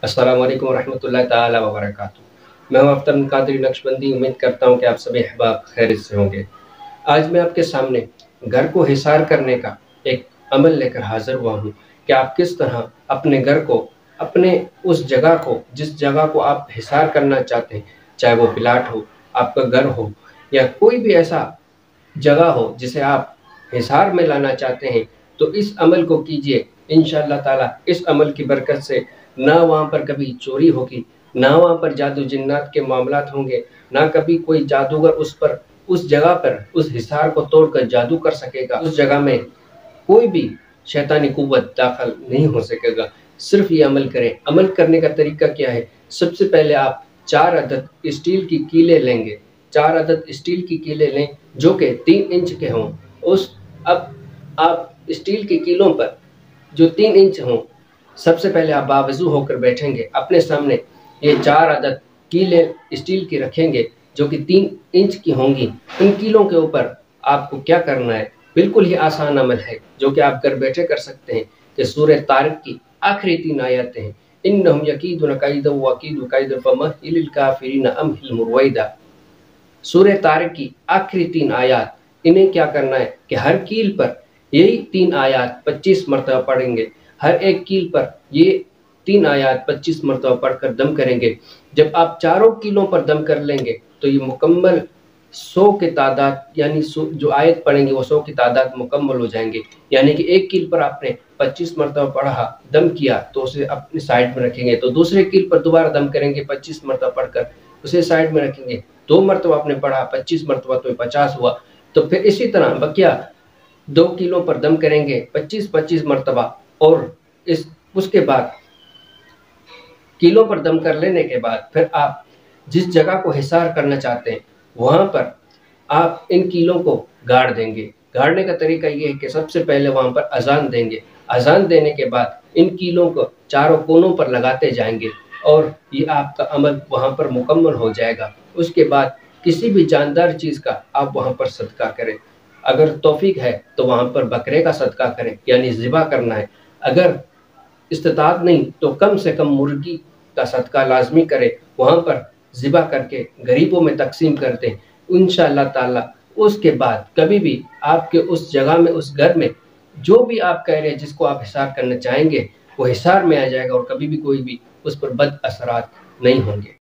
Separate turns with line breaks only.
السلام علیکم ورحمۃ اللہ تعالی وبرکاتہ۔ میں ہوں اختر قادری نقشبندی۔ امید کرتا ہوں کہ آپ سبھی احباب خیریت سے ہوں گے۔ آج میں آپ کے سامنے گھر کو حصار کرنے کا ایک عمل لے کر حاضر ہوا ہوں کہ آپ کس طرح اپنے گھر کو، اپنے اس جگہ کو، جس جگہ کو آپ حصار کرنا چاہتے ہیں، چاہے وہ پلاٹ ہو، آپ کا گھر ہو، یا کوئی بھی ایسا جگہ ہو جسے آپ حصار میں لانا چاہتے ہیں، تو اس عمل کو کیجئے۔ انشاءاللہ تعالیٰ اس عمل کی برکت سے نہ وہاں پر کبھی چوری ہوگی، نہ وہاں پر جادو جنات کے معاملات ہوں گے، نہ کبھی کوئی جادوگر اس جگہ پر اس حصار کو توڑ کر جادو کر سکے گا۔ اس جگہ میں کوئی بھی شیطانی قوت داخل نہیں ہو سکے گا۔ صرف یہ عمل کریں۔ عمل کرنے کا طریقہ کیا ہے؟ سب سے پہلے آپ 4 عدد اسٹیل کی کیلیں لیں گے۔ 4 عدد اسٹیل کی کیلیں لیں جو کہ 3 انچ کے ہوں۔ اب آپ اسٹیل کی کیلوں پر جو 3 انچ ہوں، سب سے پہلے آپ باوضو ہو کر بیٹھیں گے۔ اپنے سامنے یہ 4 عدد کیلیں اسٹیل کی رکھیں گے جو کہ 3 انچ کی ہوں گی۔ ان کیلوں کے اوپر آپ کو کیا کرنا ہے؟ بالکل ہی آسان عمل ہے جو کہ آپ گھر بیٹھے کر سکتے ہیں کہ سورہ طارق کی آخری 3 آیاتیں ہیں۔ اِنَّهُمْ يَكِیدُونَ کَیْدًا وَأَکِیدُ کَیْدًا فَمَہِّلِ الْکَافِرِینَ أَمْہِلْهُمْ رُوَیْدًا۔ سورہ طارق کی آخری 3 آیات، انہیں کیا کرنا ہے کہ ہر کیل پر یہی 3 آیات 25 مرتبہ پڑھیں گے۔ ہر ایک کیل پر یہ 3 آیات 25 مرتبہ پڑھ کر دم کریں گے۔ جب آپ چاروں کیلوں پر دم کر لیں گے تو یہ مکمل 100 کی تعداد، یعنی جو آیت پڑھیں گے وہ 100 کی تعداد مکمل ہو جائیں گے۔ یعنی کہ ایک کیل پر آپ نے 25 مرتبہ پڑھا، دم کیا تو اسے اپنی سائڈ میں رکھیں گے، تو دوسرے کیل پر دوبارہ دم کریں گے 25 مرتبہ پڑھ کر اسے سائڈ میں رکھیں گے۔ 2 مرتبہ آپ نے پڑھا، 25 مرتبہ تو 50 ہوا۔ تو پھر اسی طرح بقیہ 2 کیلوں پر دم کریں گے 25 مرتبہ، اور اس کے بعد کیلوں پر دم کر لینے کے بعد پھر آپ جس جگہ کو حصار کرنا چاہتے ہیں وہاں پر آپ ان کیلوں کو گاڑ دیں گے۔ گاڑنے کا طریقہ یہ ہے کہ سب سے پہلے وہاں پر اذان دیں گے۔ اذان دینے کے بعد ان کیلوں کو چاروں کونوں پر لگاتے جائیں گے اور یہ آپ کا عمل وہاں پر مکمل ہو جائے گا۔ اس کے بعد کسی بھی جاندار چیز کا آپ وہاں پر صدقہ کریں۔ اگر توفیق ہے تو وہاں پر بکرے کا صدقہ کریں، یعنی ذبح کرنا ہے۔ اگر استطاعت نہیں تو کم سے کم مرغی کا صدقہ لازمی کریں، وہاں پر ذبح کر کے غریبوں میں تقسیم کر دیں۔ انشاءاللہ تعالی اس کے بعد کبھی بھی آپ کے اس جگہ میں، اس گھر میں جو بھی آپ کہہ رہے ہیں جس کو آپ حصار کرنا چاہیں گے وہ حصار میں آ جائے گا، اور کبھی بھی کوئی بھی اس پر بد اثرات نہیں ہوں گے۔